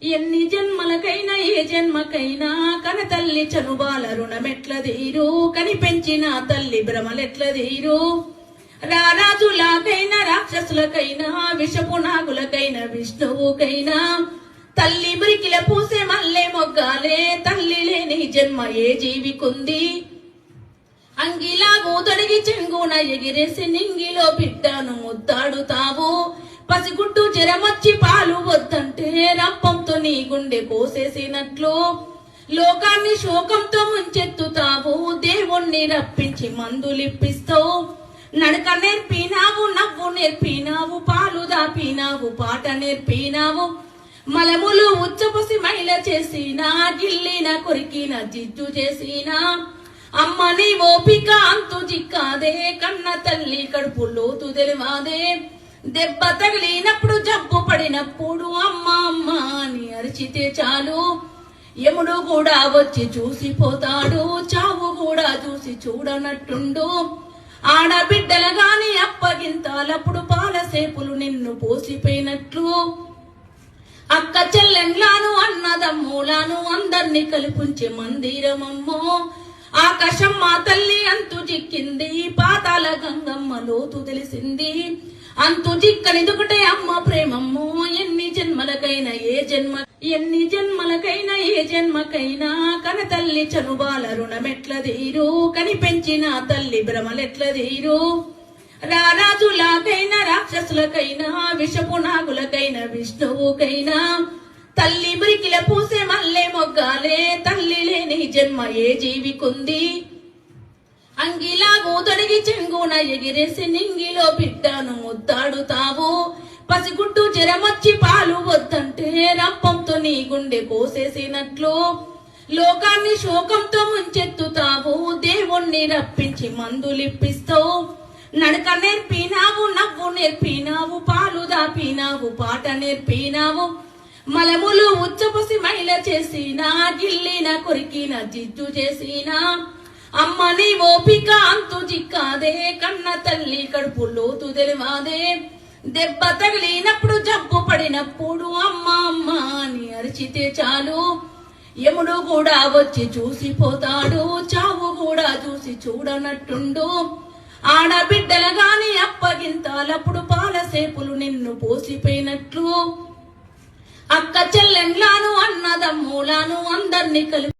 ఎన్ని జన్మలకైనా ఏ జన్మకైనా కన తల్లి చనుబాల రుణమెట్ల తీరు కని పెంచిన తల్లి భ్రమలెట్ల తీరు రారాజులకైనా రాక్షసులకైనా విషపు నాగులకైనా విష్ణువుకైనా తల్లి మురికిల పూసే మల్లె మొగ్గాలే తల్లి లేని జన్మ ఏ జీవికుంది అంగిలాగు తొడిగి చెంగున ఎగిరేసి నింగిలో బిడ్డను ముద్దాడుతావు పసిగుట్టు జరమొచ్చి పాలు వద్దంటే రప్పంతో నీ గుండె కోసేసినట్లు లోకాన్ని శోకంతో ముంచెత్తుతావు దేవుణ్ణి రప్పించి మందులిప్పిస్తావు నడక నేర్పినావు నవ్వు నేర్పినావు పాలు దాపినావు పాట నేర్పినావు మలములు ఉచ్చపసి మైల చేసినా గిల్లిన కొరికిన జిజ్జు చేసినా అమ్మ నీ ఓపిక అంతు జిక్కాదే కన్న తల్లి కడుపు లోతు తెలివాదే దెబ్బ తగిలినప్పుడు జబ్బు పడినప్పుడు అమ్మ అమ్మ అని అరిచితే చాలు యముడు కూడా వచ్చి చూసిపోతాడు చావు కూడా చూసి చూడనట్టుండు ఆడబిడ్డల గాని అప్పగింతాలప్పుడు పాలసేపులు నిన్ను పోసిపోయినట్లు అక్క చెల్లెండ్లాను అన్నదమ్ములాను అందర్నీ కల్పించే మందిరమమ్మో ఆకాశం మా తల్లి అంతు జిక్కింది పాతాల గంగమ్మ లోతు తెలిసింది అంతు జిక్కనిదుకటే అమ్మ ప్రేమమ్మో ఎన్ని జన్మలకైనా ఏ జన్మకైనా కన తల్లి చనుబాల రుణమెట్ల తీరు కని పెంచిన తల్లి భ్రమలెట్ల తీరు రారాజులకైనా రాక్షసులకైనా విషపు నాగులకైనా విష్ణువుకైనా తల్లి మురికిల పూసే మల్లె మొగ్గాలే తల్లి లేని జన్మ ఏ జీవికుంది అంగిలాగు తొడిగి చెంగున ఎగిరేసి నింగిలో బిడ్డను ముద్దాడుతావు పసిగుట్టు జరమొచ్చి పాలు వద్దంటే రప్పంతో నీ గుండె కోసేసినట్లు లోకాన్ని శోకంతో ముంచెత్తుతావు దేవుణ్ణి రప్పించి మందులిప్పిస్తావు నడక నేర్పినావు నవ్వు నేర్పినావు పాలు దాపినావు పాట నేర్పినావు మలములు ఉచ్చపసి మైల చేసినా గిల్లిన కొరికిన జిజ్జు చేసినా అమ్మ నీ ఓపిక అంతు జిక్కాదే కన్న తల్లి కడుపు లోతు తెలివాదే దెబ్బ తగిలినప్పుడు జబ్బు పడినప్పుడు అమ్మ అమ్మ అని అరిచితే చాలు యముడు కూడా వచ్చి చూసిపోతాడు చావు కూడా చూసి చూడనట్టుండు ఆడబిడ్డల గాని అప్పగింతాలప్పుడు పాలసేపులు నిన్ను పోసిపోయినట్లు అక్క చెల్లెండ్లాను అన్నదమ్ములాను అందర్నీ కలిపి